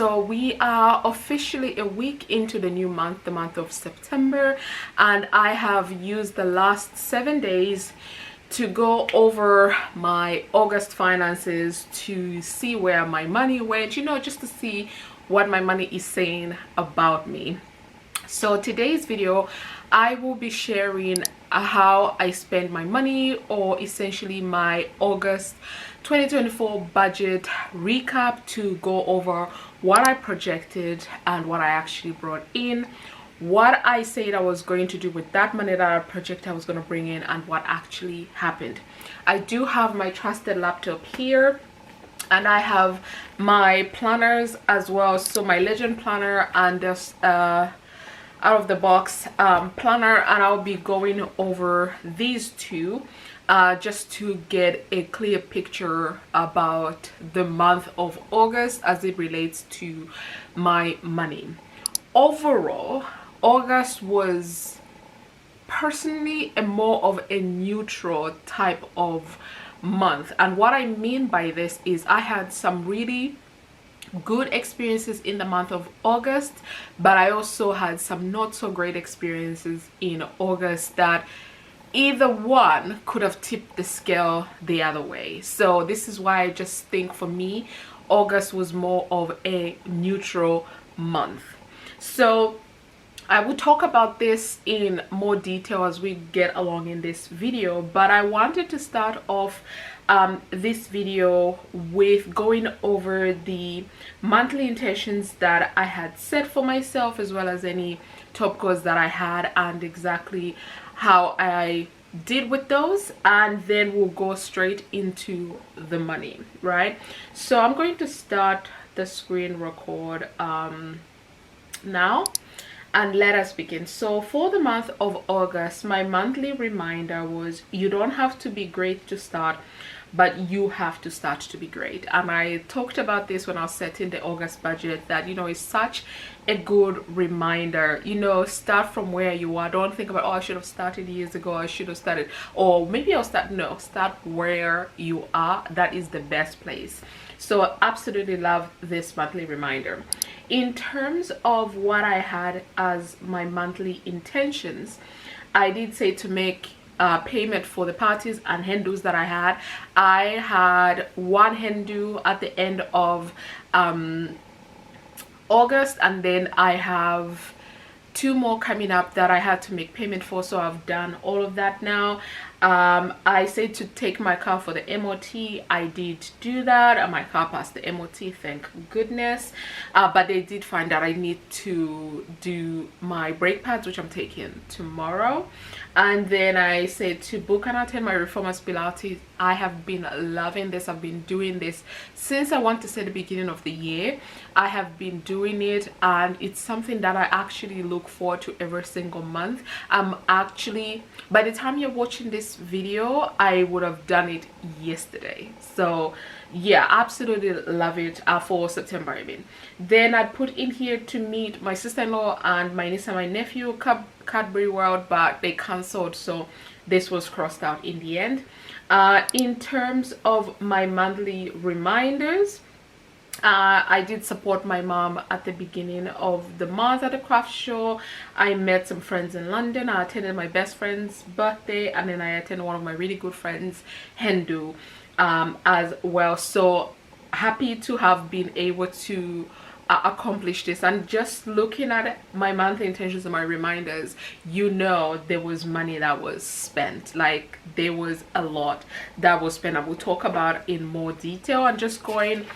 So we are officially a week into the new month, the month of September, and I have used the last 7 days to go over my August finances to see where my money went, just to see what my money is saying about me. So today's video, I will be sharing how I spend my money, or essentially my August 2024 budget recap, to go over what I projected and what I actually brought in, what I said I was going to do with that money that I projected I was going to bring in, and what actually happened. I do have my trusted laptop here, and I have my planners as well. So my Legend planner and this out of the box planner, and I'll be going over these two just to get a clear picture about the month of August as it relates to my money. Overall, August was personally more of a neutral type of month, and what I mean by this is I had some really good experiences in the month of August, but I also had some not so great experiences in August that either one could have tipped the scale the other way. So this is why I just think for me August was more of a neutral month. So I will talk about this in more detail as we get along in this video, but I wanted to start off this video with going over the monthly intentions that I had set for myself, as well as any top goals that I had and exactly how I did with those, and then we'll go straight into the money, right? So I'm going to start the screen record now, and let us begin. So for the month of August, my monthly reminder was, you don't have to be great to start, but you have to start to be great. And I talked about this when I was setting the August budget, that it's such a good reminder. Start from where you are. Don't think about, oh, I should have started years ago, I should have started, or maybe I'll start. No, start where you are. That is the best place. So I absolutely love this monthly reminder. In terms of what I had as my monthly intentions, I did say to make payment for the parties and hen dos that I had. I had one hen do at the end of August, and then I have 2 more coming up that I had to make payment for, so I've done all of that now. I said to take my car for the MOT. I did do that, and my car passed the MOT, thank goodness. But they did find that I need to do my brake pads, which I'm taking tomorrow. And then I said to book and attend my Reformers Pilates. I have been loving this. I've been doing this since, I want to say, the beginning of the year. I have been doing it, and it's something that I actually look forward to every single month. I'm actually, by the time you're watching this video, I would have done it yesterday. So yeah, absolutely love it. For September, I mean. Then I put in here to meet my sister-in-law and my niece and my nephew, Cadbury World, but they cancelled, so this was crossed out in the end. In terms of my monthly reminders, I did support my mom at the beginning of the month at a craft show. I met some friends in London. I attended my best friend's birthday, and then I attended one of my really good friends' hen do as well. So happy to have been able to accomplish this. And just looking at my monthly intentions and my reminders, there was money that was spent. Like, there was a lot that was spent. I will talk about in more detail. And just going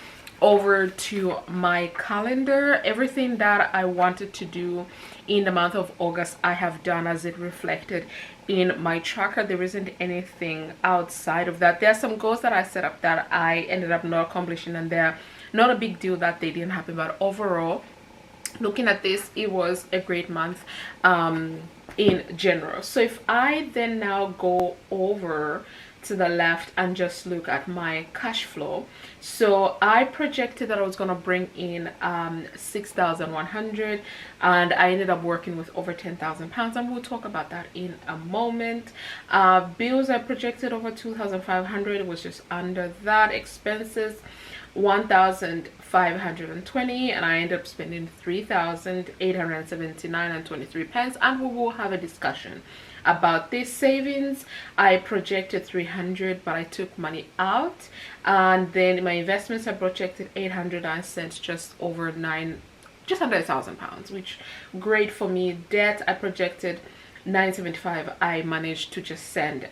over to my calendar, everything that I wanted to do in the month of August I have done, as it reflected in my tracker. There isn't anything outside of that. There are some goals that I set up that I ended up not accomplishing, and they're not a big deal that they didn't happen. But overall, looking at this, it was a great month in general. So if I then now go over to the left and just look at my cash flow, so I projected that I was going to bring in 6,100, and I ended up working with over 10,000 pounds, and we'll talk about that in a moment. Bills, I projected over 2,500, it was just under that. Expenses, 1,520, and I ended up spending 3,879 and 23 pence. And we will have a discussion about this savings. I projected 300, but I took money out, and then my investments I projected 800. I sent just over just under £1,000, which great for me. Debt I projected 975. I managed to just send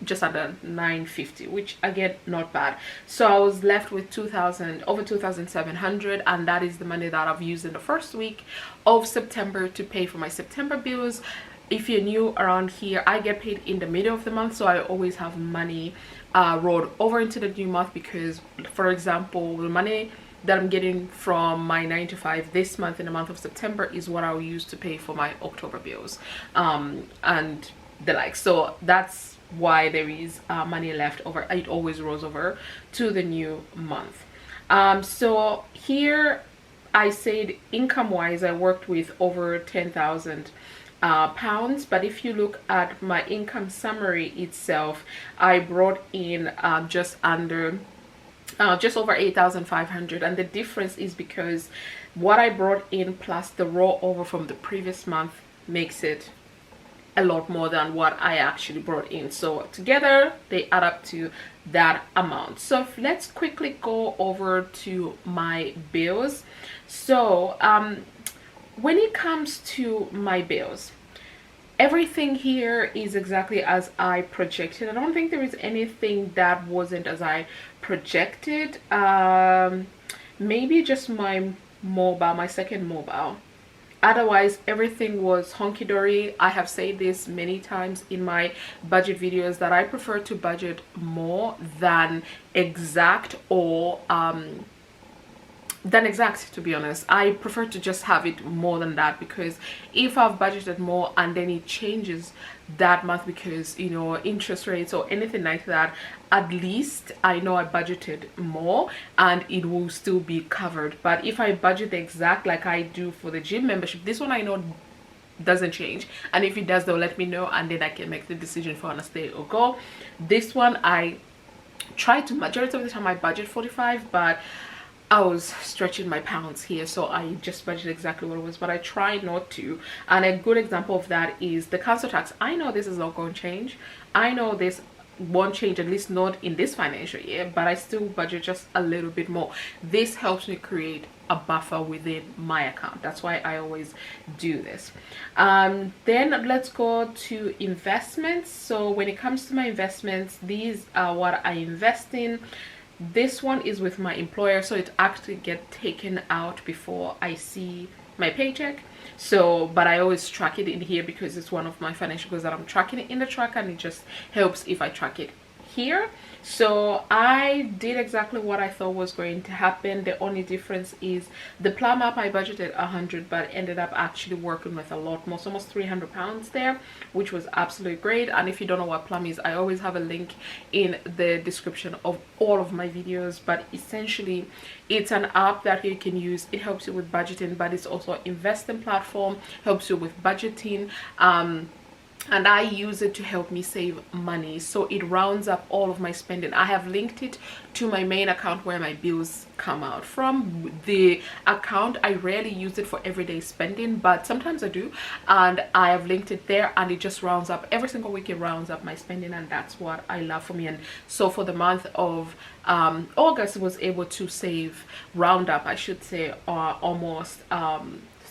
just under 950, which again, not bad. So I was left with over 2,700, and that is the money that I've used in the first week of September to pay for my September bills. If you're new around here, I get paid in the middle of the month, so I always have money rolled over into the new month, because for example, the money that I'm getting from my 9 to 5 this month in the month of September is what I'll use to pay for my October bills and the like. So that's why there is money left over. It always rolls over to the new month. So here I said income wise I worked with over 10,000 pounds, but if you look at my income summary itself, I brought in just over 8,500, and the difference is because what I brought in plus the rollover from the previous month makes it a lot more than what I actually brought in. So together they add up to that amount. So let's quickly go over to my bills. So when it comes to my bills, everything here is exactly as I projected. I don't think there is anything that wasn't as I projected. Maybe just my second mobile. Otherwise everything was hunky-dory. I have said this many times in my budget videos that I prefer to budget more than exact, or to be honest. I prefer to just have it more than that, because if I've budgeted more and then it changes that month because, you know, interest rates or anything like that, at least I know I budgeted more and it will still be covered. But if I budget the exact like I do for the gym membership, this one I know doesn't change, and if it does they'll let me know, and then I can make the decision if I want to stay or go. This one I try to, majority of the time I budget 45, but I was stretching my pounds here, so I just budgeted exactly what it was, but I try not to. And a good example of that is the council tax. I know this is not going to change. I know this won't change, at least not in this financial year, but I still budget just a little bit more. This helps me create a buffer within my account. That's why I always do this. Then let's go to investments. So when it comes to my investments, these are what I invest in. This one is with my employer, so it actually gets taken out before I see my paycheck. So but I always track it in here because it's one of my financial goals that I'm tracking it in the tracker, and it just helps if I track it here. So I did exactly what I thought was going to happen. The only difference is the plum app I budgeted 100, but ended up actually working with a lot more, so almost 300 pounds there, which was absolutely great. And if you don't know what plum is, I always have a link in the description of all of my videos. But essentially it's an app that you can use. It helps you with budgeting, but it's also an investing platform, helps you with budgeting, and I use it to help me save money. So it rounds up all of my spending. I have linked it to my main account where my bills come out from. The account, I rarely use it for everyday spending, but sometimes I do, and I have linked it there, and it just rounds up every single week. It rounds up my spending, and that's what I love for me. And so for the month of August, I was able to save, round up I should say, almost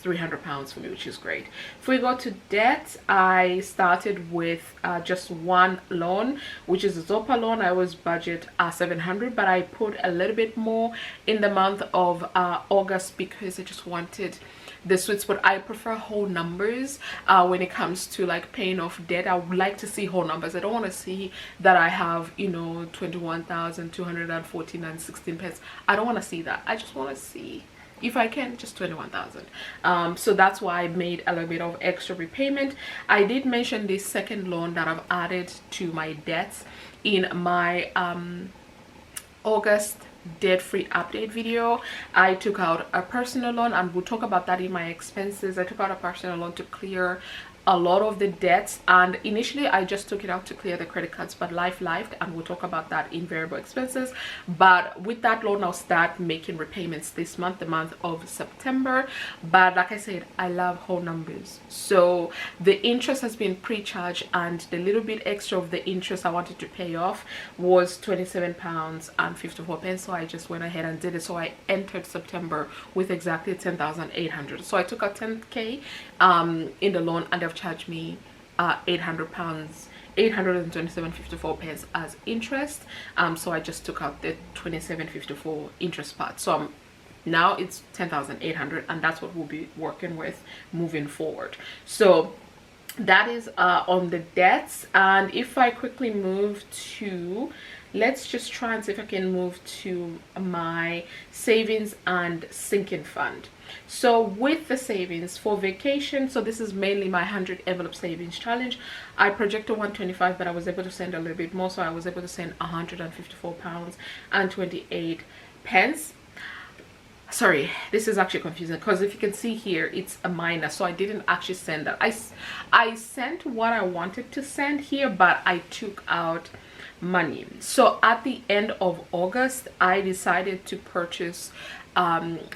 300 pounds for me, which is great. If we go to debt, I started with just one loan, which is a Zopa loan. I was budget 700, but I put a little bit more in the month of August because I just wanted the sweet spot. I prefer whole numbers when it comes to like paying off debt. I would like to see whole numbers. I don't want to see that I have, you know, 21,214 and 16 pence. I don't want to see that. I just want to see, if I can, just 21,000. So that's why I made a little bit of extra repayment. I did mention this second loan that I've added to my debts in my August debt-free update video. I took out a personal loan, and we'll talk about that in my expenses. I took out a personal loan to clear a lot of the debts. And initially I just took it out to clear the credit cards, but life lived, and we'll talk about that in variable expenses. But with that loan, I'll start making repayments this month, the month of September. But like I said, I love whole numbers, so the interest has been pre-charged, and the little bit extra of the interest I wanted to pay off was £27.54. So I just went ahead and did it. So I entered September with exactly 10,800. So I took out 10k in the loan, and they've charged me £800, 827.54 as interest. So I just took out the 27.54 interest part. So now it's 10,800, and that's what we'll be working with moving forward. So that is on the debts. And if I quickly move to, let's just try and see if I can move to my savings and sinking fund. So with the savings for vacation, so this is mainly my 100 envelope savings challenge. I projected 125, but I was able to send a little bit more, so I was able to send £154 and 28 pence. Sorry, this is actually confusing, because if you can see here, it's a minus, so I didn't actually send that. I sent what I wanted to send here, but I took out money. So at the end of August, I decided to purchase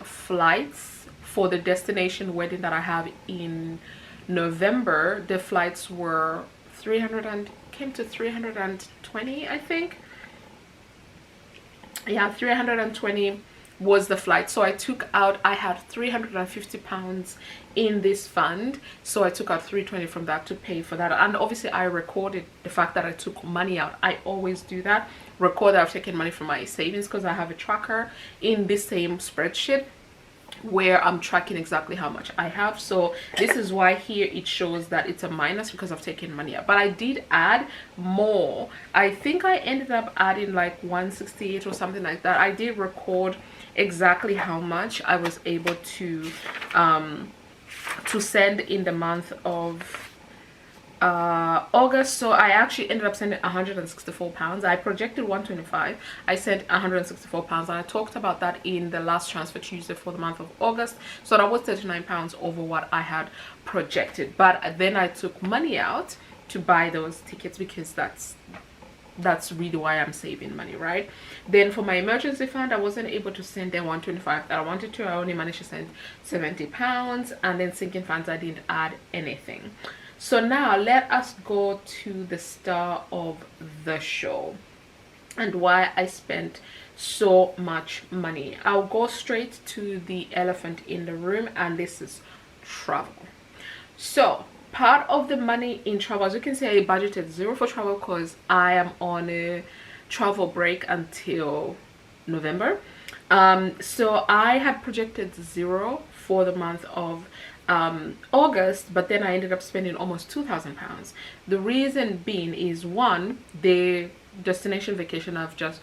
flights for the destination wedding that I have in November. The flights were 320, I think. Yeah, 320 was the flight. So I took out, I had £350 in this fund, so I took out 320 from that to pay for that. And obviously I recorded the fact that I took money out. I always do that, record that I've taken money from my savings, because I have a tracker in this same spreadsheet where I'm tracking exactly how much I have. So this is why here it shows that it's a minus, because I've taken money out. But I did add more. I think I ended up adding like 168 or something like that. I did record exactly how much I was able to send in the month of August. So I actually ended up sending £164. I projected 125. I sent £164, and I talked about that in the last transfer Tuesday for the month of August. So that was £39 over what I had projected. But then I took money out to buy those tickets, because that's really why I'm saving money, right? Then for my emergency fund, I wasn't able to send them 125 that I wanted to. I only managed to send £70. And then sinking funds, I didn't add anything. So now let us go to the star of the show and why I spent so much money. I'll go straight to the elephant in the room, and this is travel. So part of the money in travel, as you can see, I budgeted zero for travel because I am on a travel break until November. So I had projected zero for the month of August, but then I ended up spending almost £2,000. The reason being is, one, the destination vacation I've just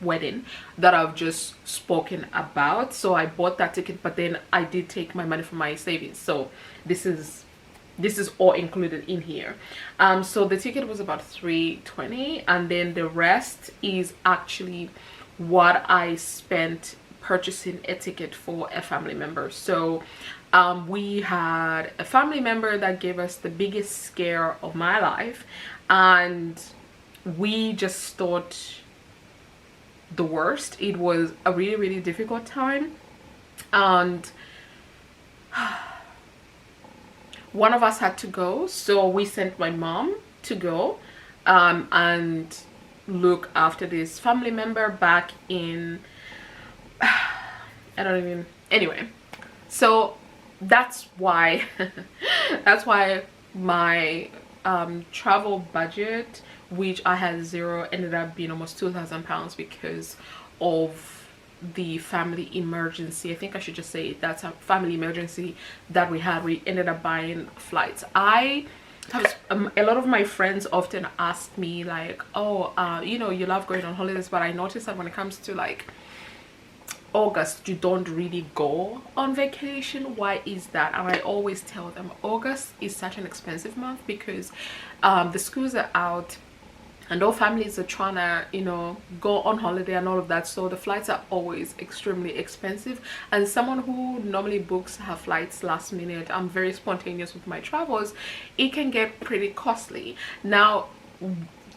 wedding that I've just spoken about. So I bought that ticket, but then I did take my money from my savings. So this is all included in here. So the ticket was about $320, and then the rest is actually what I spent purchasing a ticket for a family member. So we had a family member that gave us the biggest scare of my life, and we just thought the worst. It was a really, really difficult time, and one of us had to go, so we sent my mom to go and look after this family member back in anyway. So that's why my travel budget, which I had zero, ended up being almost £2,000 because of the family emergency. I think I should just say that's a family emergency that we had. We ended up buying flights. A lot of my friends often ask me like, oh, you know, you love going on holidays, but I noticed that when it comes to like August, you don't really go on vacation. Why is that? And I always tell them August is such an expensive month because the schools are out and all families are trying to, you know, go on holiday and all of that, so the flights are always extremely expensive. And someone who normally books her flights last minute, I'm very spontaneous with my travels, it can get pretty costly. Now,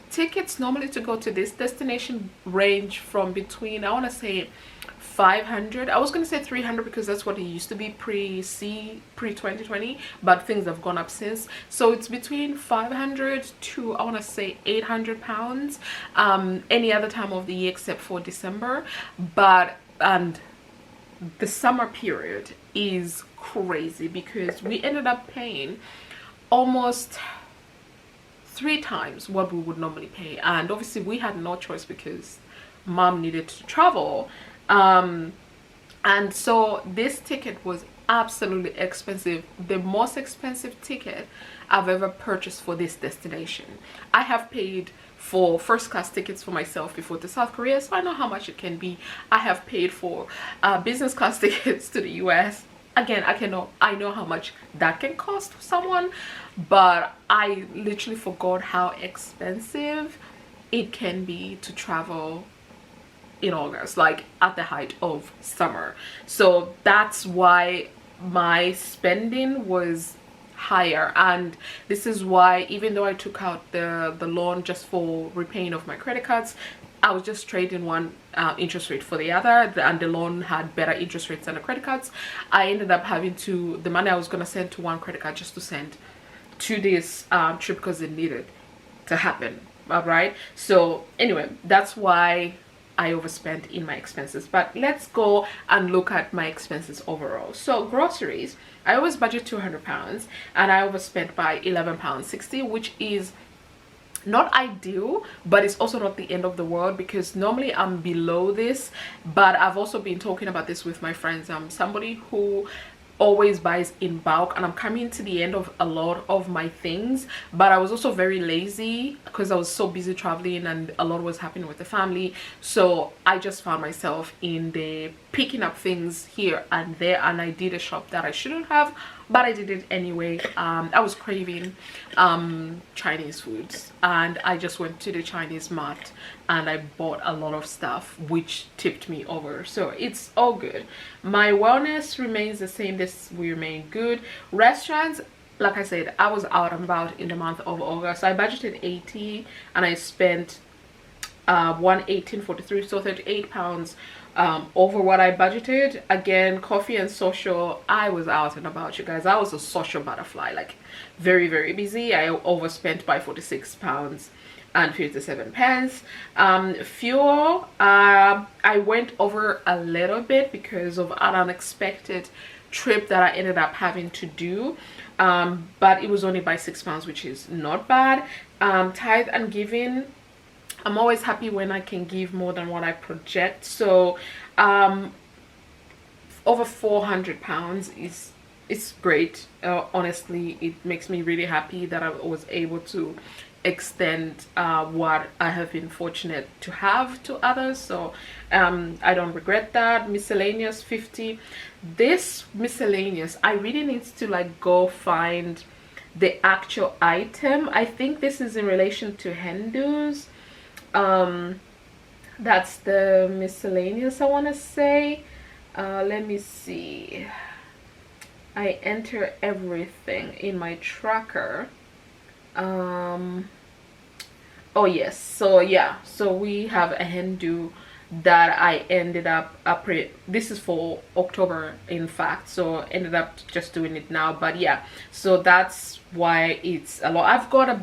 tickets normally to go to this destination range from between, I want to say 500, I was going to say 300 because that's what it used to be pre 2020, but things have gone up since. So it's between 500 to, I want to say, 800 pounds any other time of the year except for December. But and the summer period is crazy because we ended up paying almost 3 times what we would normally pay, and obviously we had no choice because mom needed to travel. And so this ticket was absolutely expensive, the most expensive ticket I've ever purchased for this destination. I have paid for first class tickets for myself before to South Korea, so I know how much it can be. I have paid for business class tickets to the US. Again, I know how much that can cost for someone, but I literally forgot how expensive it can be to travel in August, like at the height of summer. So that's why my spending was higher, and this is why, even though I took out the loan just for repaying of my credit cards, I was just trading one interest rate for the other, and the loan had better interest rates than the credit cards. I ended up having to, the money I was going to send to one credit card just to send to this trip because it needed to happen. All right, so anyway, that's why I overspent in my expenses. But let's go and look at my expenses overall. So groceries, I always budget 200 pounds and I overspent by 11 pounds 60, which is not ideal, but it's also not the end of the world because normally I'm below this. But I've also been talking about this with my friends. I'm somebody who always buys in bulk, and I'm coming to the end of a lot of my things, but I was also very lazy because I was so busy traveling and a lot was happening with the family. So I just found myself in the picking up things here and there, and I did a shop that I shouldn't have, but I did it anyway. I was craving Chinese foods, and I just went to the Chinese mart and I bought a lot of stuff, which tipped me over. So it's all good. My wellness remains the same. This will remain good. Restaurants, like I said, I was out and about in the month of August. I budgeted 80 and I spent 118.43, so 38 pounds over what I budgeted. Again, coffee and social, I was out and about, you guys. I was a social butterfly, like very, very busy. I overspent by 46 pounds and 57 pence. Fuel, I went over a little bit because of an unexpected trip that I ended up having to do, but it was only by 6 pounds, which is not bad. Tithe and giving, I'm always happy when I can give more than what I project. So over 400 pounds is, it's great. Honestly, it makes me really happy that I was able to extend what I have been fortunate to have to others. So I don't regret that. Miscellaneous 50. This miscellaneous, I really need to like go find the actual item. I think this is in relation to Hindus. That's the miscellaneous, I want to say. Let me see. I enter everything in my tracker. Oh yes, so yeah, so we have a Hindu that I ended up this is for October, in fact, so ended up just doing it now. But yeah, so that's why it's a lot. I've got a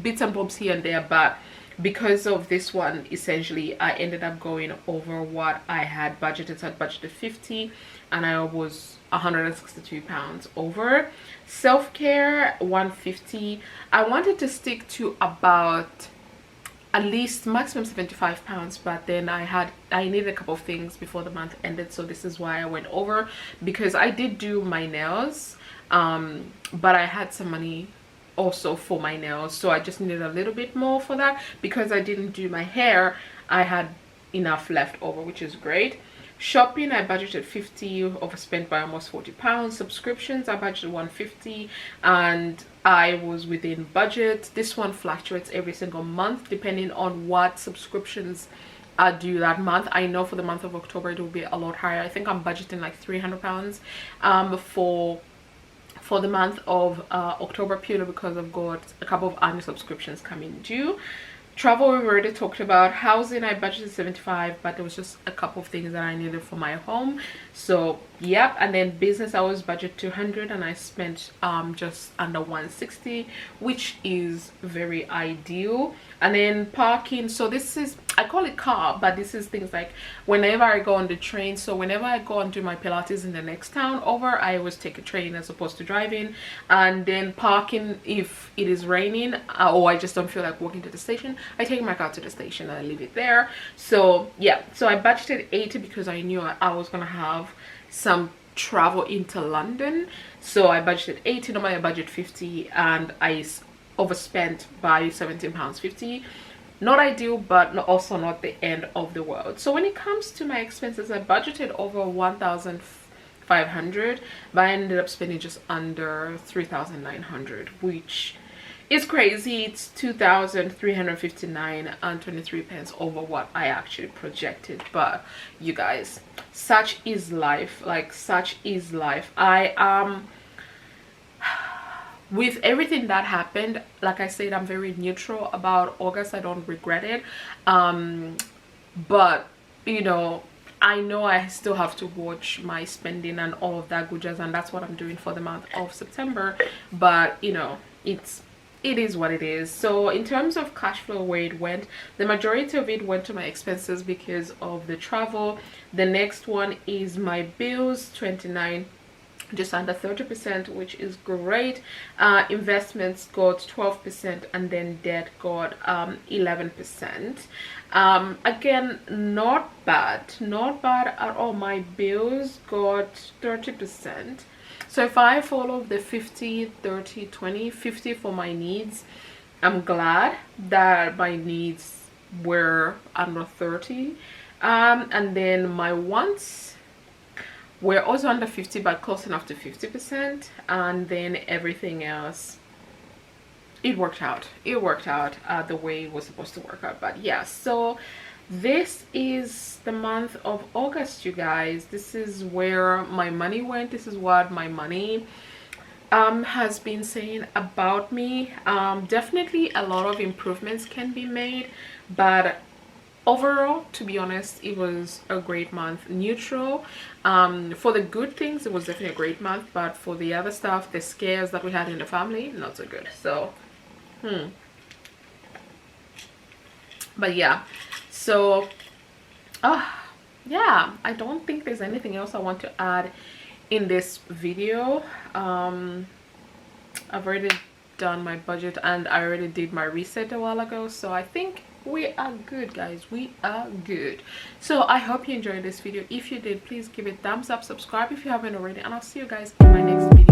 bits and bobs here and there, but because of this one, essentially I ended up going over what I had budgeted. So I budgeted 50 and I was 162 pounds over. Self-care 150. I wanted to stick to about at least maximum 75 pounds, but then I needed a couple of things before the month ended, so this is why I went over, because I did do my nails, but I had some money also for my nails, so I just needed a little bit more for that. Because I didn't do my hair, I had enough left over, which is great. Shopping, I budgeted 50, overspent by almost 40 pounds. Subscriptions, I budgeted 150, and I was within budget. This one fluctuates every single month depending on what subscriptions are due that month. I know for the month of October it will be a lot higher. I think I'm budgeting like £300 for the month of October, purely because I've got a couple of annual subscriptions coming due. Travel, we've already talked about. Housing, I budgeted 75, but there was just a couple of things that I needed for my home. So yep. And then business, I was budget 200 and I spent just under 160, which is very ideal. And then parking, so this is, I call it car, but this is things like whenever I go on the train. So whenever I go and do my Pilates in the next town over, I always take a train as opposed to driving. And then parking, if it is raining or I just don't feel like walking to the station, I take my car to the station and I leave it there. So yeah, so I budgeted 80 because I knew I was gonna have some travel into London. So I budgeted 80. Normally I budget 50 and I overspent by £17.50. Not ideal, but also not the end of the world. So when it comes to my expenses, I budgeted over 1,500, but I ended up spending just under 3,900, which is crazy. It's 2,359 and 23 pence over what I actually projected. But you guys, such is life. Like, such is life. I with everything that happened, like I said, I'm very neutral about August. I don't regret it, but you know, I know I still have to watch my spending and all of that good jazz, and that's what I'm doing for the month of September. But you know, it is what it is. So in terms of cash flow, where it went, the majority of it went to my expenses because of the travel. The next one is my bills, 29, just under 30%, which is great. Investments got 12%, and then debt got 11%. Again, not bad at all. My bills got 30%. So if I follow the 50 30 20 50 for my needs, I'm glad that my needs were under 30, and then my wants we're also under 50, but close enough to 50%. And then everything else, it worked out the way it was supposed to work out. But yeah, so this is the month of August, you guys. This is where my money went. This is what my money has been saying about me. Definitely a lot of improvements can be made, but overall, to be honest, it was a great month. Neutral. For the good things, it was definitely a great month, but for the other stuff, the scares that we had in the family, not so good. So but yeah, so yeah, I don't think there's anything else I want to add in this video. I've already done my budget and I already did my reset a while ago, so I think we are good, guys. We are good. So I hope you enjoyed this video. If you did, please give it thumbs up, subscribe if you haven't already, and I'll see you guys in my next video.